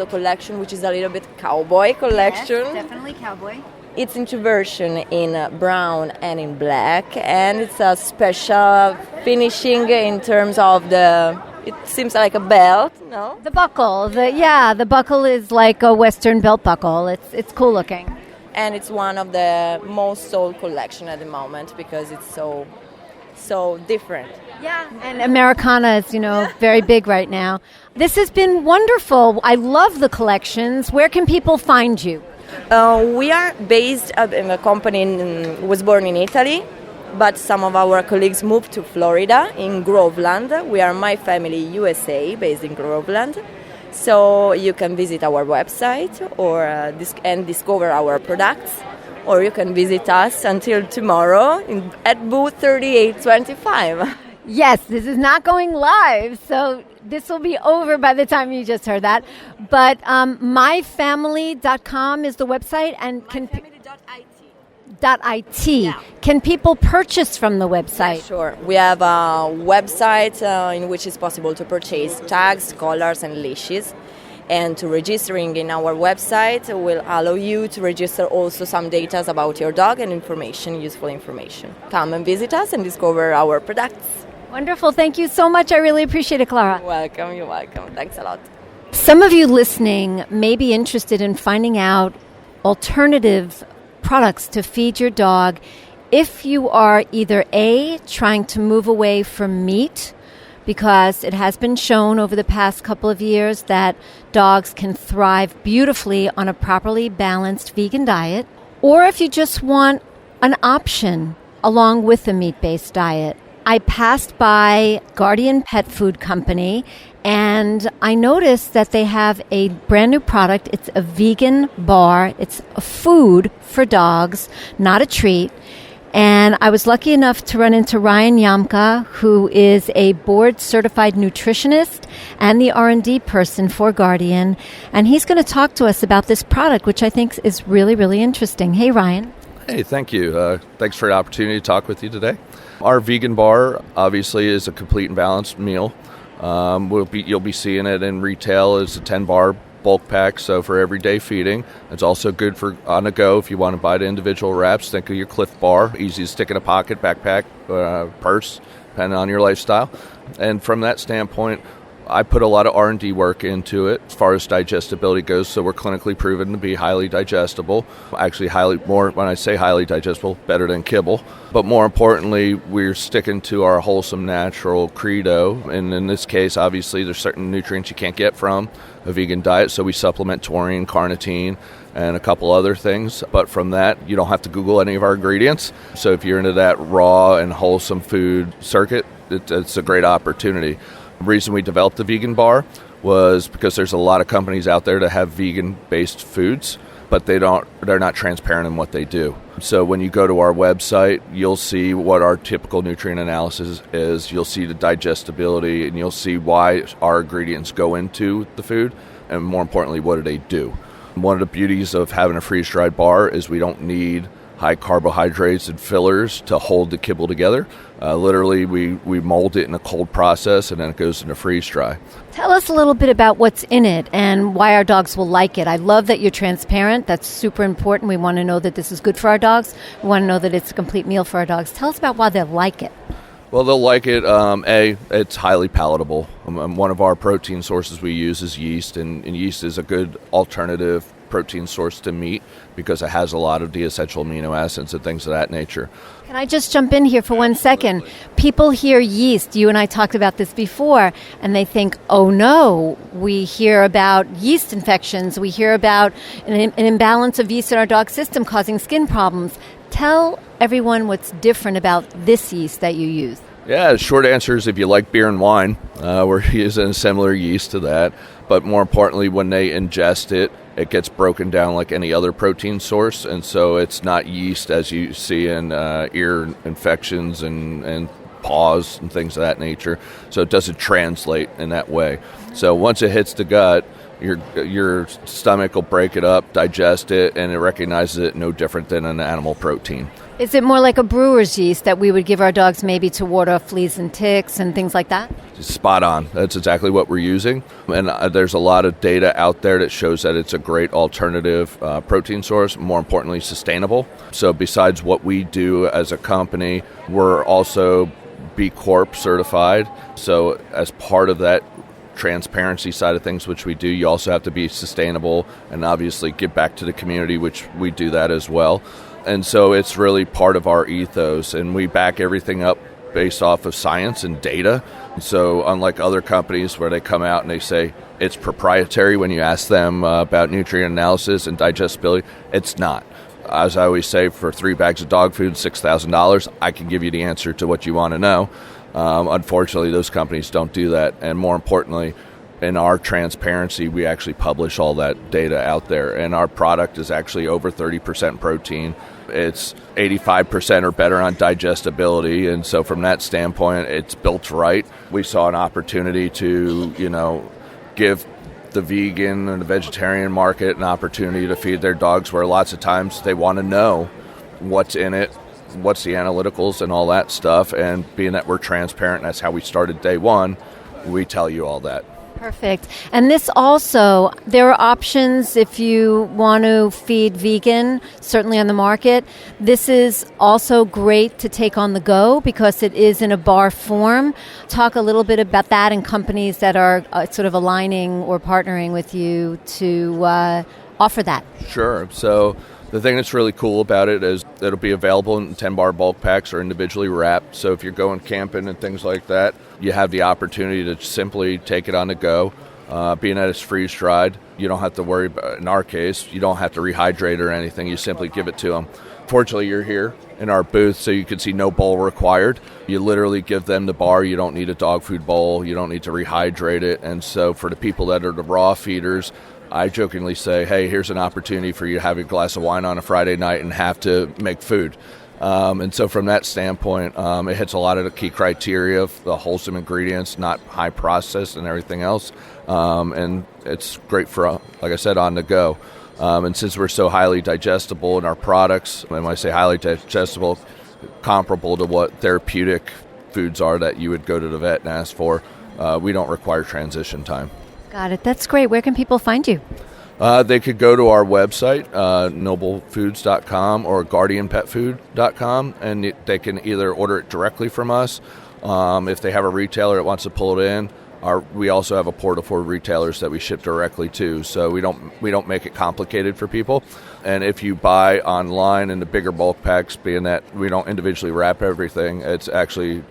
N: collection, which is a little bit cowboy collection.
B: Yes, definitely cowboy.
N: It's in 2 versions, in brown and in black, and it's a special finishing in terms of it seems like a belt, no?
B: The buckle, the buckle is like a Western belt buckle. It's cool looking.
N: And it's one of the most sold collection at the moment because it's so different.
B: Yeah, and Americana is, very big right now. This has been wonderful. I love the collections. Where can people find you?
N: We are based in a company was born in Italy, but some of our colleagues moved to Florida in Groveland. We are My Family USA, based in Groveland. So you can visit our website and discover our products, or you can visit us until tomorrow at booth 3825.
B: Yes, this is not going live, so this will be over by the time you just heard that. But myfamily.com is the website, and .it. Yeah. Can people purchase from the website?
N: Yeah, sure. We have a website in which it's possible to purchase tags, collars, and leashes. And to registering in our website will allow you to register also some data about your dog and useful information. Come and visit us and discover our products.
B: Wonderful. Thank you so much. I really appreciate it, Clara.
N: You're welcome. Thanks a lot.
B: Some of you listening may be interested in finding out alternative products to feed your dog if you are either A, trying to move away from meat, because it has been shown over the past couple of years that dogs can thrive beautifully on a properly balanced vegan diet, or if you just want an option along with a meat-based diet. I passed by Guardian Pet Food Company, and I noticed that they have a brand new product. It's a vegan bar. It's a food for dogs, not a treat. And I was lucky enough to run into Ryan Yamka, who is a board-certified nutritionist and the R&D person for Guardian. And he's going to talk to us about this product, which I think is really, really interesting. Hey, Ryan.
O: Hey, thank you. Thanks for the opportunity to talk with you today. Our vegan bar, obviously, is a complete and balanced meal. You'll be seeing it in retail as a 10-bar bulk pack, so for everyday feeding. It's also good for on the go if you want to buy the individual wraps. Think of your Cliff Bar, easy to stick in a pocket, backpack, purse, depending on your lifestyle. And from that standpoint, I put a lot of R&D work into it as far as digestibility goes, so we're clinically proven to be highly digestible. Actually, when I say highly digestible, better than kibble. But more importantly, we're sticking to our wholesome, natural credo. And in this case, obviously, there's certain nutrients you can't get from a vegan diet, so we supplement taurine, carnitine, and a couple other things. But from that, you don't have to Google any of our ingredients. So if you're into that raw and wholesome food circuit, it's a great opportunity. The reason we developed the vegan bar was because there's a lot of companies out there that have vegan-based foods, but they're not transparent in what they do. So when you go to our website, you'll see what our typical nutrient analysis is. You'll see the digestibility, and you'll see why our ingredients go into the food, and more importantly, what do they do. One of the beauties of having a freeze-dried bar is we don't need high carbohydrates and fillers to hold the kibble together. Literally, we mold it in a cold process, and then it goes into freeze-dry.
B: Tell us a little bit about what's in it and why our dogs will like it. I love that you're transparent. That's super important. We want to know that this is good for our dogs. We want to know that it's a complete meal for our dogs. Tell us about why they'll like it.
O: Well, they'll like it. It's highly palatable. One of our protein sources we use is yeast, and yeast is a good alternative protein source to meat because it has a lot of the essential amino acids and things of that nature.
B: Can I just jump in here for 1 second? People hear yeast. You and I talked about this before, and they think, oh no, we hear about yeast infections. We hear about an imbalance of yeast in our dog system causing skin problems. Tell everyone what's different about this yeast that you use.
O: Yeah, the short answer is if you like beer and wine, we're using a similar yeast to that. But more importantly, when they ingest it, it gets broken down like any other protein source. And so it's not yeast as you see in ear infections and paws and things of that nature. So it doesn't translate in that way. So once it hits the gut, your stomach will break it up, digest it, and it recognizes it no different than an animal protein.
B: Is it more like a brewer's yeast that we would give our dogs maybe to ward off fleas and ticks and things like that?
O: Spot on. That's exactly what we're using. And there's a lot of data out there that shows that it's a great alternative protein source, more importantly, sustainable. So besides what we do as a company, we're also B Corp certified. So as part of that transparency side of things, which we do, you also have to be sustainable and obviously give back to the community, which we do that as well. And so it's really part of our ethos, and we back everything up based off of science and data. So unlike other companies where they come out and they say it's proprietary when you ask them about nutrient analysis and digestibility, it's not. As I always say, for 3 bags of dog food, $6,000, I can give you the answer to what you want to know. Unfortunately, those companies don't do that. And more importantly, in our transparency, we actually publish all that data out there. And our product is actually over 30% protein. It's 85% or better on digestibility. And so from that standpoint, it's built right. We saw an opportunity to, give the vegan and the vegetarian market an opportunity to feed their dogs, where lots of times they want to know what's in it, what's the analyticals and all that stuff. And being that we're transparent, that's how we started day one, we tell you all that.
B: Perfect. And this also, there are options if you want to feed vegan, certainly on the market. This is also great to take on the go because it is in a bar form. Talk a little bit about that and companies that are sort of aligning or partnering with you to offer that.
O: Sure. So the thing that's really cool about it is it'll be available in 10-bar bulk packs or individually wrapped. So if you're going camping and things like that, you have the opportunity to simply take it on the go. Being that it's freeze-dried, you don't have to worry about, in our case, you don't have to rehydrate or anything. You simply give it to them. Fortunately, you're here in our booth, so you can see no bowl required. You literally give them the bar. You don't need a dog food bowl. You don't need to rehydrate it. And so for the people that are the raw feeders, I jokingly say, hey, here's an opportunity for you to have a glass of wine on a Friday night and have to make food. And so from that standpoint, it hits a lot of the key criteria of the wholesome ingredients, not high processed and everything else. And it's great for, like I said, on the go. And since we're so highly digestible in our products, and when I say highly digestible, comparable to what therapeutic foods are that you would go to the vet and ask for, we don't require transition time.
B: Got it. That's great. Where can people find you?
O: They could go to our website, noblefoods.com or guardianpetfood.com, and they can either order it directly from us. If they have a retailer that wants to pull it in, We also have a port of 4 retailers that we ship directly to, so we don't make it complicated for people. And if you buy online in the bigger bulk packs, being that we don't individually wrap everything, it's actually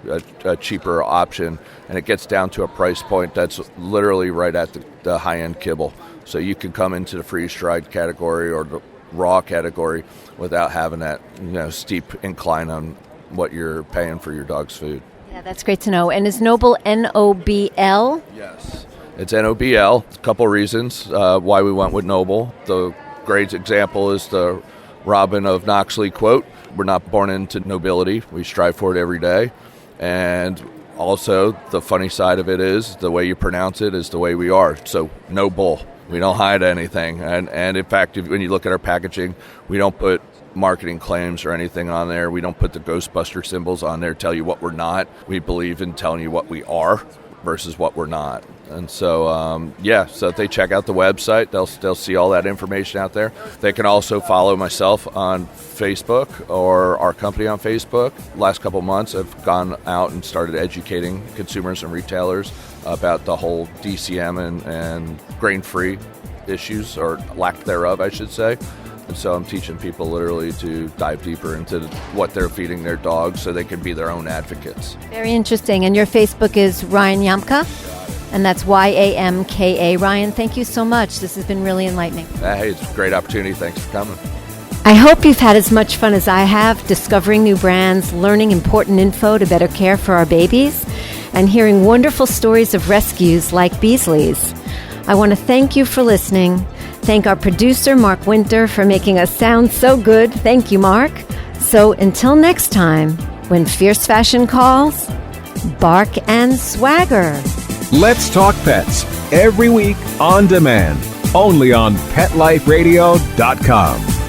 O: a cheaper option, and it gets down to a price point that's literally right at the high-end kibble. So you can come into the freeze-dried category or the raw category without having that steep incline on what you're paying for your dog's food.
B: Yeah, that's great to know. And is Noble N-O-B-L?
O: Yes. It's N-O-B-L. A couple reasons why we went with Noble. The great example is the Robin of Knoxley quote, "We're not born into nobility. We strive for it every day." And also, the funny side of it is the way you pronounce it is the way we are. So, no bull. We don't hide anything. And in fact, when you look at our packaging, we don't put marketing claims or anything on there. We don't put the Ghostbuster symbols on there, tell you what we're not. We believe in telling you what we are versus what we're not. And so, so if they check out the website, they'll see all that information out there. They can also follow myself on Facebook or our company on Facebook. Last couple months, I've gone out and started educating consumers and retailers about the whole DCM and grain-free issues, or lack thereof, I should say. And so I'm teaching people literally to dive deeper into what they're feeding their dogs so they can be their own advocates.
B: Very interesting. And your Facebook is Ryan Yamka? And that's Y-A-M-K-A. Ryan, thank you so much. This has been really enlightening.
O: Hey, it's a great opportunity. Thanks for coming.
B: I hope you've had as much fun as I have discovering new brands, learning important info to better care for our babies, and hearing wonderful stories of rescues like Beasley's. I want to thank you for listening. Thank our producer, Mark Winter, for making us sound so good. Thank you, Mark. So until next time, when fierce fashion calls, bark and swagger.
D: Let's Talk Pets, every week on demand, only on PetLifeRadio.com.